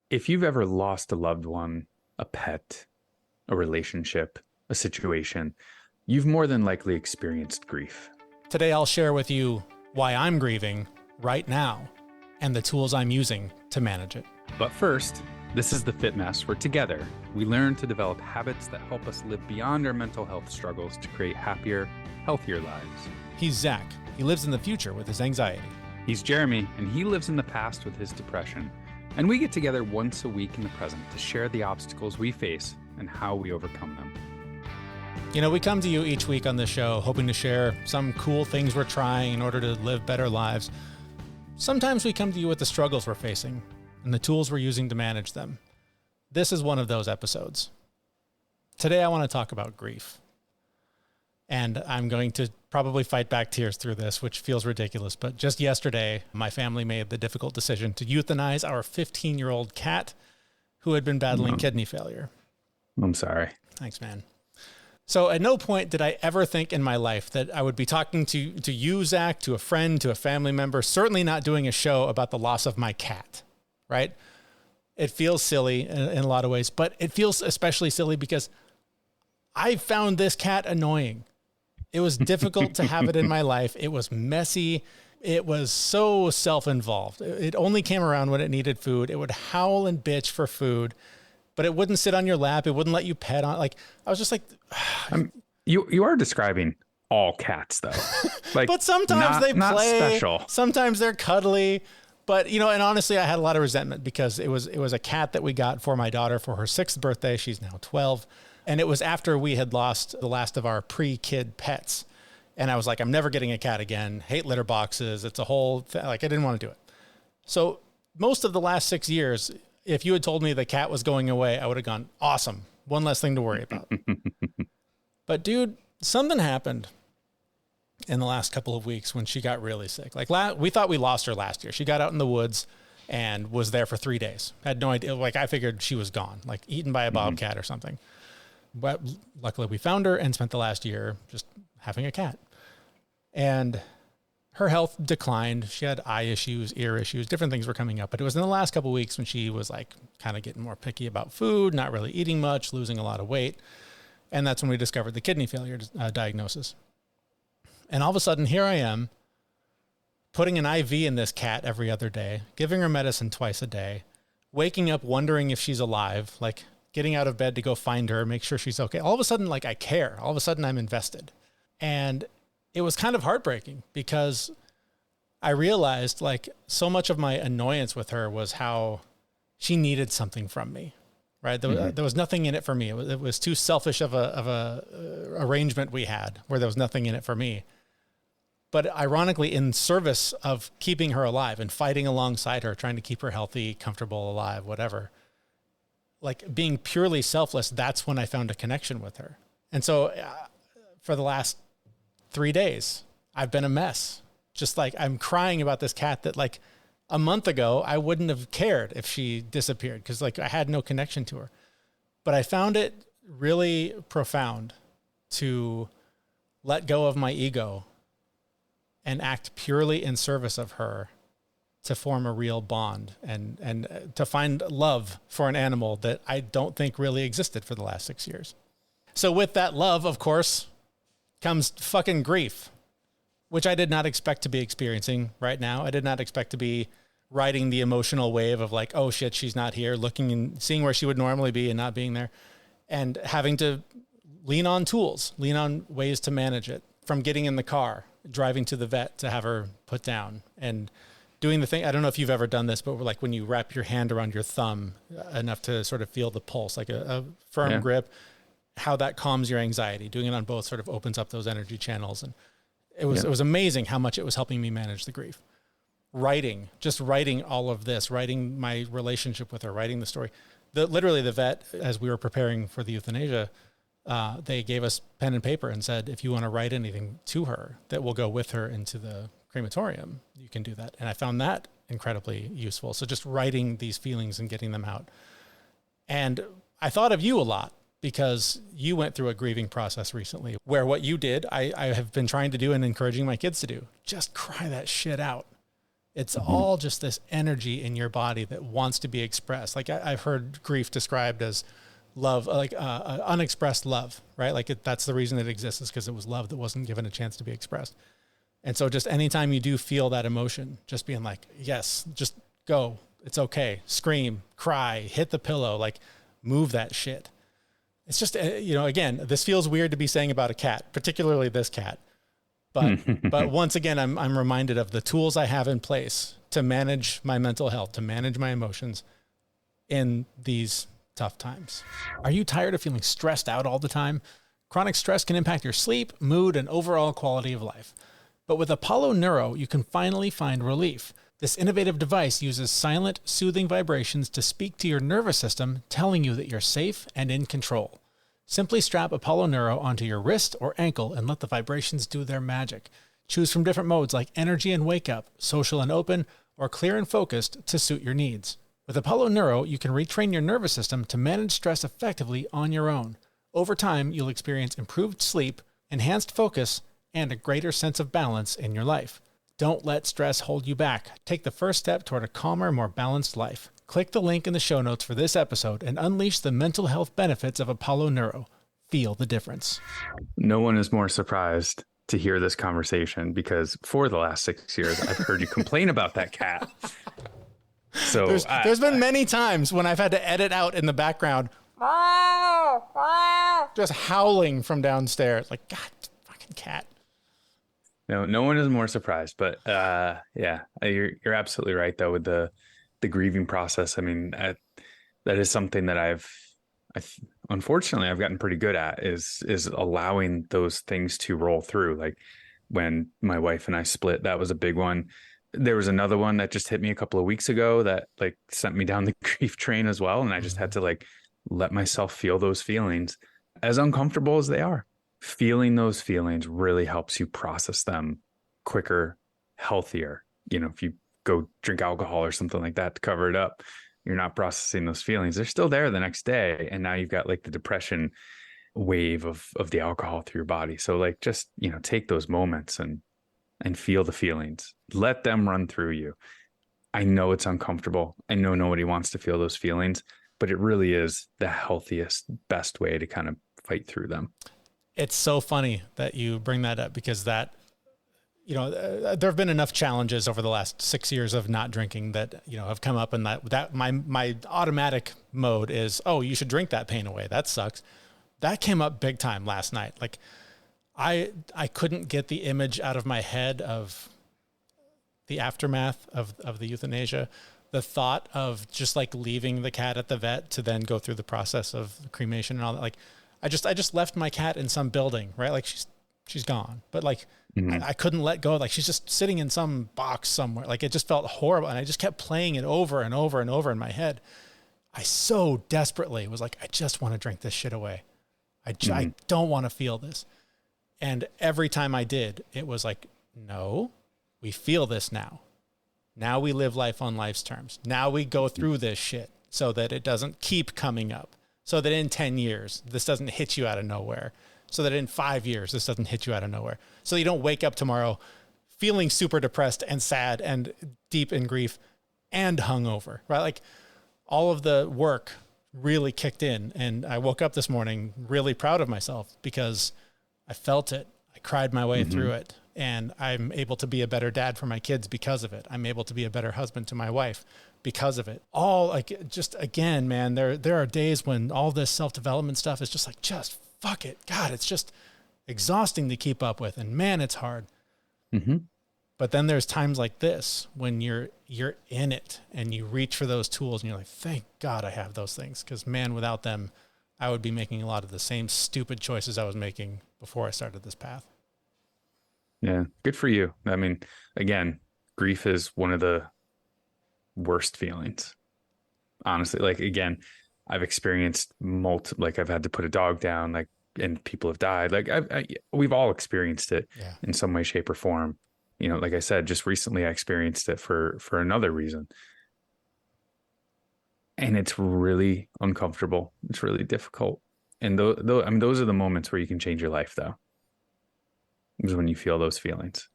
If you've ever lost a loved one, a pet, a relationship, a situation, you've more than likely experienced grief. Today, I'll share with you why I'm grieving right now and the tools I'm using to manage it. But first, this is the Fit Mess, where together we learn to develop habits that help us live beyond our mental health struggles to create happier, healthier lives. He's Zach. He lives in the future with his anxiety. He's Jeremy, and he lives in the past with his depression. And we get together once a week in the present to share the obstacles we face and how we overcome them. You know, we come to you each week on this show hoping to share some cool things we're trying in order to live better lives. Sometimes we come to you with the struggles we're facing and the tools we're using to manage them. This is one of those episodes. Today, I want to talk about grief. And I'm going to probably fight back tears through this, which feels ridiculous. But just yesterday, my family made the difficult decision to euthanize our 15-year-old cat who had been battling kidney failure. I'm sorry. Thanks, man. So at no point did I ever think in my life that I would be talking to you, Zach, to a friend, to a family member, certainly not doing a show about the loss of my cat, right? It feels silly in a lot of ways, but it feels especially silly because I found this cat annoying. It was difficult to have it in my life. It was messy. It was so self-involved. It only came around when it needed food. It would howl and bitch for food, but it wouldn't sit on your lap. It wouldn't let you pet on. Like, I was just like, you are describing all cats though. Like, but sometimes they not play. special. Sometimes they're cuddly. But, you know, and honestly, I had a lot of resentment because it was a cat that we got for my daughter for her 6th birthday. She's now 12. And it was after we had lost the last of our pre-kid pets. And I was like, I'm never getting a cat again. Hate litter boxes. It's a whole thing. Like, I didn't want to do it. So most of the last 6 years, if you had told me the cat was going away, I would have gone, awesome. One less thing to worry about. But dude, something happened in the last couple of weeks when she got really sick. Like, we thought we lost her last year. She got out in the woods and was there for 3 days. Had no idea. Like, I figured she was gone, like eaten by a bobcat or something. But luckily we found her and spent the last year just having a cat. And her health declined. She had eye issues, ear issues, different things were coming up. But it was in the last couple of weeks when she was like kind of getting more picky about food, not really eating much, losing a lot of weight. And that's when we discovered the kidney failure diagnosis. And all of a sudden, here I am putting an IV in this cat every other day, giving her medicine twice a day, waking up wondering if she's alive, like getting out of bed to go find her, make sure she's okay. All of a sudden, like, I care. All of a sudden, I'm invested. And it was kind of heartbreaking because I realized, like, so much of my annoyance with her was how she needed something from me, right? There was nothing in it for me. It was too selfish of a arrangement we had where there was nothing in it for me. But ironically, in service of keeping her alive and fighting alongside her, trying to keep her healthy, comfortable, alive, whatever, like being purely selfless, that's when I found a connection with her. And so for the last 3 days, I've been a mess. Just like I'm crying about this cat that like a month ago, I wouldn't have cared if she disappeared because like I had no connection to her. But I found it really profound to let go of my ego and act purely in service of her to form a real bond and to find love for an animal that I don't think really existed for the last 6 years. So with that love, of course, comes fucking grief, which I did not expect to be experiencing right now. I did not expect to be riding the emotional wave of like, oh shit, she's not here, looking and seeing where she would normally be and not being there, and having to lean on tools, lean on ways to manage it, from getting in the car, driving to the vet to have her put down, and doing the thing. I don't know if you've ever done this, but like when you wrap your hand around your thumb enough to sort of feel the pulse, like a firm grip, how that calms your anxiety. Doing it on both sort of opens up those energy channels. And it was amazing how much it was helping me manage the grief. Just writing all of this, writing my relationship with her, writing the story. Literally the vet, as we were preparing for the euthanasia, they gave us pen and paper and said, if you want to write anything to her that will go with her into the crematorium, you can do that. And I found that incredibly useful. So just writing these feelings and getting them out. And I thought of you a lot because you went through a grieving process recently where what you did, I have been trying to do and encouraging my kids to do. Just cry that shit out. It's Hmm. all just this energy in your body that wants to be expressed. Like I've heard grief described as love, like unexpressed love, right? Like that's the reason it exists, is because it was love that wasn't given a chance to be expressed. And so just anytime you do feel that emotion, just being like, yes, just go. It's okay. Scream, cry, hit the pillow, like move that shit. It's just, again, this feels weird to be saying about a cat, particularly this cat. But once again, I'm reminded of the tools I have in place to manage my mental health, to manage my emotions in these tough times. Are you tired of feeling stressed out all the time? Chronic stress can impact your sleep, mood, and overall quality of life. But with Apollo Neuro, you can finally find relief. This innovative device uses silent, soothing vibrations to speak to your nervous system, telling you that you're safe and in control. Simply strap Apollo Neuro onto your wrist or ankle and let the vibrations do their magic. Choose from different modes like energy and wake up, social and open, or clear and focused to suit your needs. With Apollo Neuro, you can retrain your nervous system to manage stress effectively on your own. Over time, you'll experience improved sleep, enhanced focus, and a greater sense of balance in your life. Don't let stress hold you back. Take the first step toward a calmer, more balanced life. Click the link in the show notes for this episode and unleash the mental health benefits of Apollo Neuro. Feel the difference. No one is more surprised to hear this conversation because for the last 6 years, I've heard you complain about that cat. So there's been many times when I've had to edit out in the background, just howling from downstairs. Like, God, fucking cat. no one is more surprised, but yeah, you're absolutely right though with the grieving process. I mean, that is something that I've unfortunately I've gotten pretty good at is allowing those things to roll through. Like when my wife and I split, that was a big one. There was another one that just hit me a couple of weeks ago that like sent me down the grief train as well, and I just had to like let myself feel those feelings, as uncomfortable as they are. Feeling those feelings really helps you process them quicker, healthier. If you go drink alcohol or something like that to cover it up, you're not processing those feelings. They're still there the next day. And now you've got like the depression wave of the alcohol through your body. So like, just, take those moments and feel the feelings, let them run through you. I know it's uncomfortable. I know nobody wants to feel those feelings, but it really is the healthiest, best way to kind of fight through them. It's so funny that you bring that up because that, there have been enough challenges over the last 6 years of not drinking that, have come up, and that my automatic mode is, oh, you should drink that pain away. That sucks. That came up big time last night. Like I couldn't get the image out of my head of the aftermath of the euthanasia. The thought of just like leaving the cat at the vet to then go through the process of cremation and all that. Like I just left my cat in some building, right? Like she's gone, but like, I couldn't let go. Like she's just sitting in some box somewhere. Like it just felt horrible. And I just kept playing it over and over and over in my head. I so desperately was like, I just want to drink this shit away. I don't want to feel this. And every time I did, it was like, no, we feel this now. Now we live life on life's terms. Now we go through this shit so that it doesn't keep coming up. So that in 10 years, this doesn't hit you out of nowhere. So that in 5 years, this doesn't hit you out of nowhere. So you don't wake up tomorrow feeling super depressed and sad and deep in grief and hungover, right? Like all of the work really kicked in. And I woke up this morning really proud of myself because I felt it. I cried my way through it. And I'm able to be a better dad for my kids because of it. I'm able to be a better husband to my wife because of it. All like, just again, man, there are days when all this self-development stuff is just like, just fuck it. God, it's just exhausting to keep up with. And man, it's hard. But then there's times like this when you're in it and you reach for those tools and you're like, thank God I have those things. Because man, without them, I would be making a lot of the same stupid choices I was making before I started this path. Yeah, good for you. I mean, again, grief is one of the worst feelings. Honestly, like again, I've experienced like I've had to put a dog down, like, and people have died. Like we've all experienced it in some way, shape, or form. Like I said, just recently I experienced it for another reason. And it's really uncomfortable. It's really difficult. And I mean, those are the moments where you can change your life, though. Is when you feel those feelings.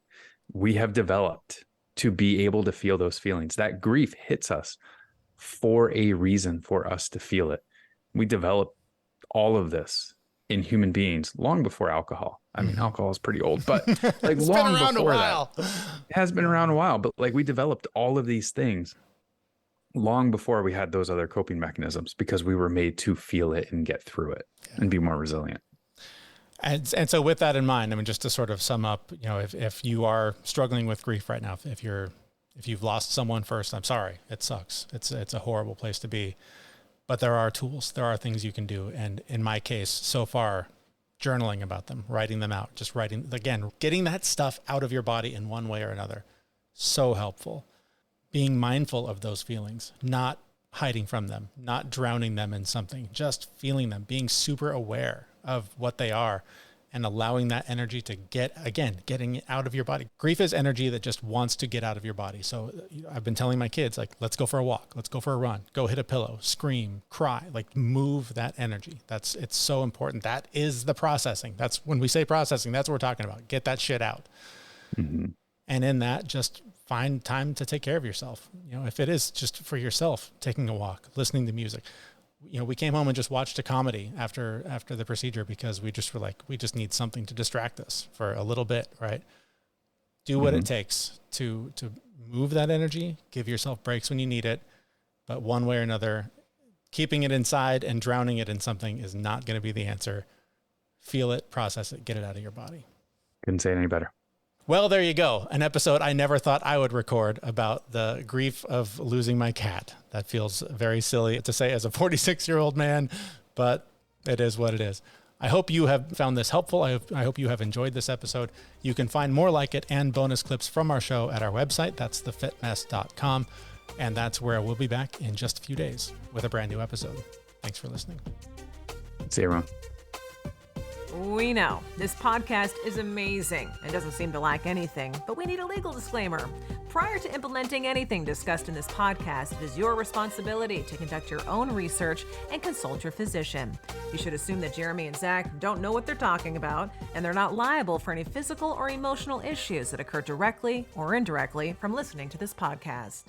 We have developed to be able to feel those feelings. That grief hits us for a reason for us to feel it. We develop all of this in human beings long before alcohol. I mean, alcohol is pretty old, but like It's been long around a before while. that, it has been around a while, but like we developed all of these things long before we had those other coping mechanisms because we were made to feel it and get through it and be more resilient. And so with that in mind, I mean, just to sort of sum up, you know, if you are struggling with grief right now, if you've lost someone first, I'm sorry, it sucks. It's a horrible place to be, but there are tools, there are things you can do. And in my case, so far, journaling about them, writing them out, just writing, again, getting that stuff out of your body in one way or another. So helpful. Being mindful of those feelings, not hiding from them, not drowning them in something, just feeling them, being super aware of what they are and allowing that energy to getting it out of your body. Grief is energy that just wants to get out of your body. So I've been telling my kids, like, let's go for a walk, let's go for a run, go hit a pillow, scream, cry, like move that energy. It's so important. That is the processing. That's when we say processing, that's what we're talking about. Get that shit out. Mm-hmm. And in that, just find time to take care of yourself. You know, if it is just for yourself, taking a walk, listening to music. You know, we came home and just watched a comedy after the procedure because we just were like, we just need something to distract us for a little bit, right? Do what it takes to move that energy, give yourself breaks when you need it, but one way or another, keeping it inside and drowning it in something is not going to be the answer. Feel it, process it, get it out of your body. Couldn't say it any better. Well, there you go. An episode I never thought I would record about the grief of losing my cat. That feels very silly to say as a 46-year-old man, but it is what it is. I hope you have found this helpful. I hope you have enjoyed this episode. You can find more like it and bonus clips from our show at our website. That's thefitmess.com. And that's where we'll be back in just a few days with a brand new episode. Thanks for listening. See you, everyone. We know this podcast is amazing and doesn't seem to lack anything, but we need a legal disclaimer. Prior to implementing anything discussed in this podcast, it is your responsibility to conduct your own research and consult your physician. You should assume that Jeremy and Zach don't know what they're talking about, and they're not liable for any physical or emotional issues that occur directly or indirectly from listening to this podcast.